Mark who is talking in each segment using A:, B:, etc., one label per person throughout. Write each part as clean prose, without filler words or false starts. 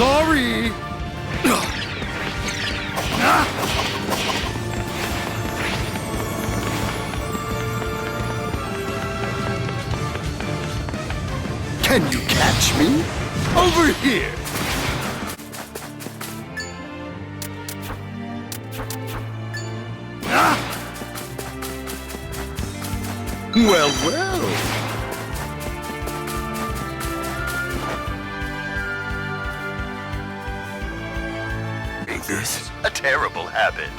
A: Sorry! Can you catch me? Over here! Well, well.
B: This a terrible habit.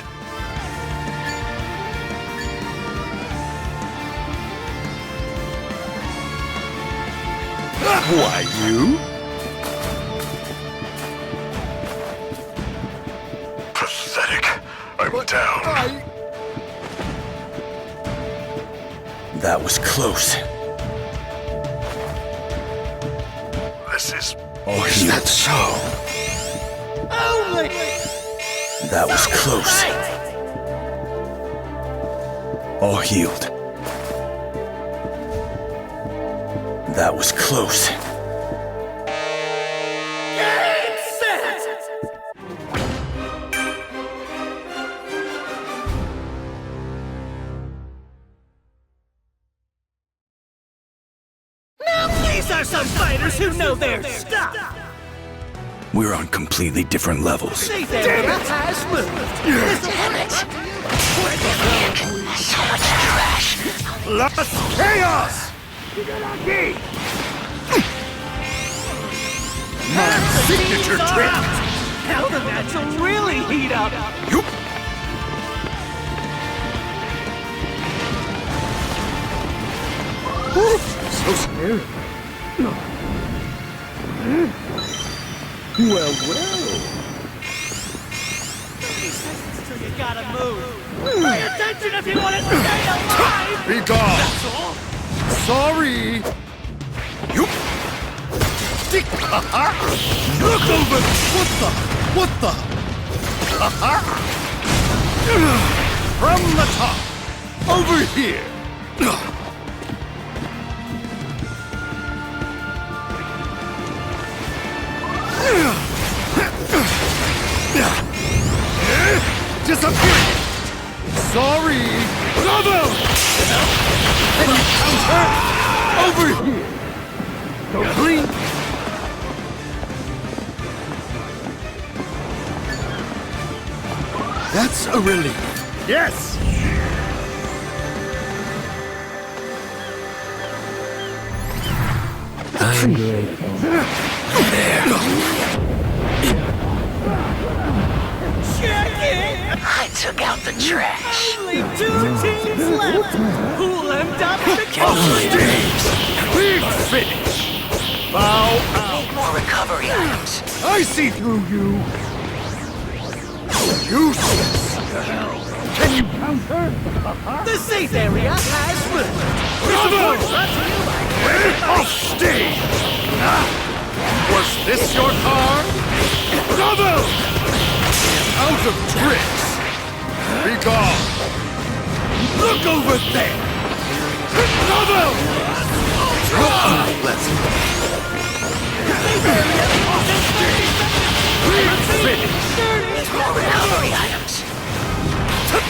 A: Why, you?
B: Pathetic. I'm down.
C: That was close.
B: This is...
C: Oh,
A: Is that so?
C: that was close. All healed. That was close.
D: These are some fighters who know their stuff!
C: We're on completely different levels.
D: This area has moved!
E: Damn it! So much trash!
A: Lost chaos! My signature trick!
D: Now the match will really heat up!
A: So scary. Well, well.
D: So you gotta move! Pay attention if you want to stay alive!
A: Be gone!
D: That's all!
A: Sorry! You... Stick! Look over! What the? From the top! Over here! Disappear! Sorry! Bravo! Can you counter? Over here! Go clean! That's a relief. Yes!
C: I'm grateful. There.
D: Check it!
E: I took out the trash.
D: Only 2 teams left! Who'll end up victorious?
A: Big finish! Bow out!
E: Need more recovery items.
A: I see through you! Useless! Can you counter?
D: The safe area has moved!
A: Bravo!
D: Brought to you by
A: Off stage! Was this your card? Bravo! Out of tricks! Be gone! Look over there! Bravo! How unpleasant! Big finish!
E: More recovery items.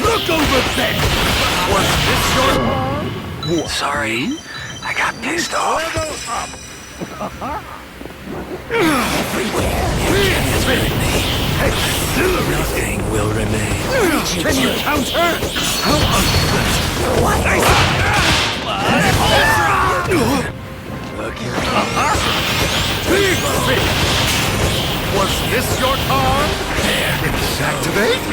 A: Look over there! Was this your card?
E: Sorry, I got pissed off.
C: Nothing will remain.
A: Can you counter? How unpleasant! Big fish! Was this your card? There. Activate?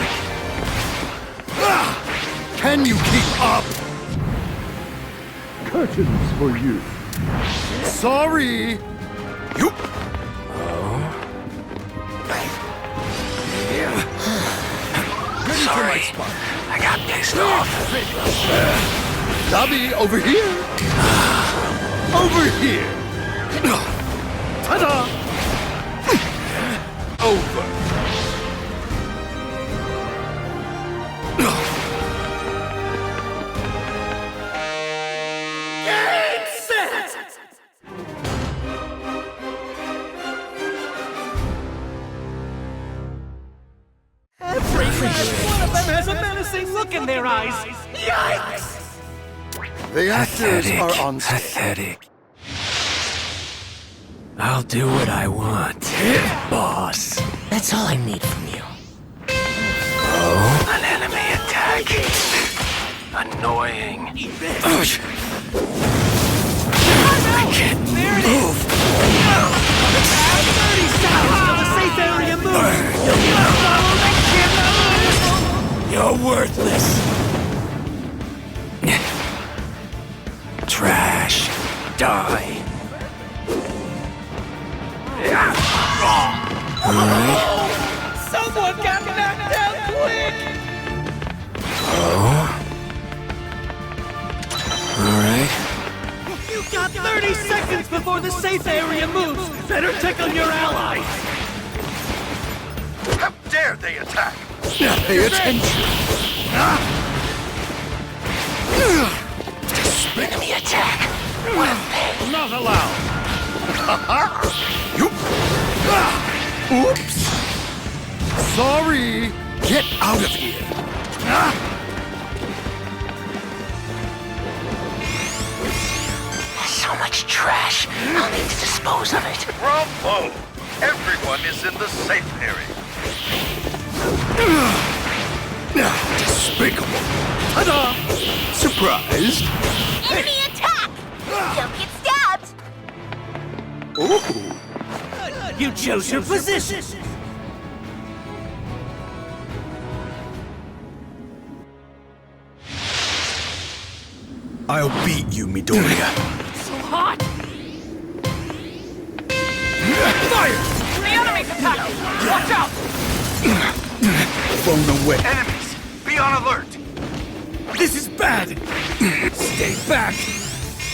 A: Can you keep up? Curtains for you. Sorry! You...
E: Sorry, I got pissed off.
A: Dobby, over here! Over here! Ta-da! Over!
D: Game set! them has a menacing look in their eyes. Yikes!
A: The actors are on stage.
C: Pathetic. I'll do what I want, boss.
E: That's all I need from you.
C: An enemy attack. Annoying. I can't move.
D: 30 seconds till the safe area moves!
C: You're worthless. Trash. Die. Alright.
D: Someone got knocked down quick!
C: Alright.
D: You got 30 seconds before the safe area moves! Better tickle your allies!
B: How dare they attack?
A: Pay attention.
E: Enemy attack. What a pain.
A: Not allowed. Oops. Sorry. Get out of here.
E: So much trash. I'll need to dispose of it.
B: Bravo! Everyone is in the safe area.
A: Despicable. Ta-da! Surprised?
F: Enemy attack! Don't get stabbed!
A: Ooh.
D: You chose your position!
C: I'll beat you, Midoriya.
D: So hot!
A: Fire!
D: The enemy's attacking! Watch out!
C: Blown away.
B: Enemies, be on alert.
A: This is bad! Stay back!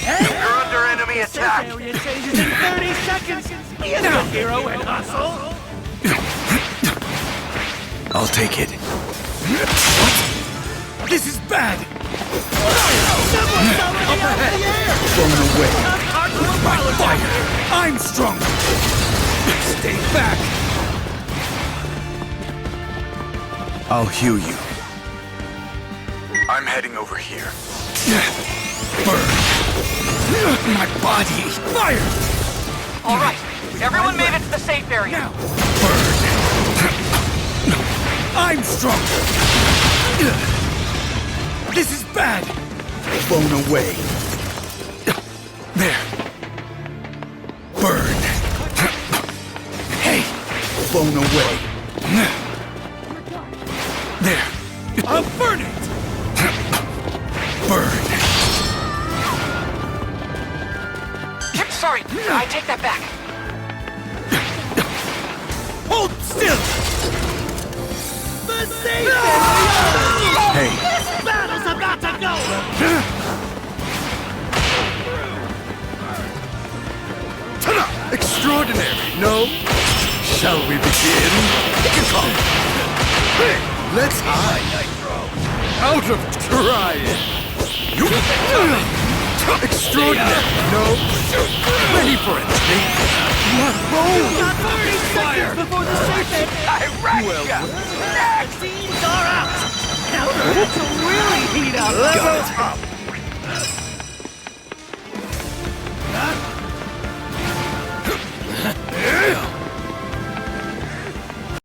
B: You're under enemy
D: Safe
B: attack.
D: area changes in 30 seconds! Be a good hero and hustle!
C: I'll take it.
A: This is bad!
D: Someone's already out in the air!
C: Blown away.
A: My fire! I'm stronger! Stay back!
C: I'll heal you. I'm heading over here.
A: Burn! My body! Fire!
D: All right, everyone made it to the safe area.
A: Now! Burn! I'm stronger! This is bad!
C: Blown away.
A: There! Burn! Hey!
C: Blown away.
A: There! I'll burn it! Burn!
D: Sorry, I take that back.
A: Hold still!
D: The safe area!
C: Hey,
D: This battle's about to go!
A: Ta-da! Extraordinary, no? Shall we begin? Come. Hey, let's hide. Out of trying. You extraordinary, no? Ready for it, Snake. Roll.
D: Got 30 seconds before the safe area. Vaccines are out! Now we're about to really heat up!
A: Level up.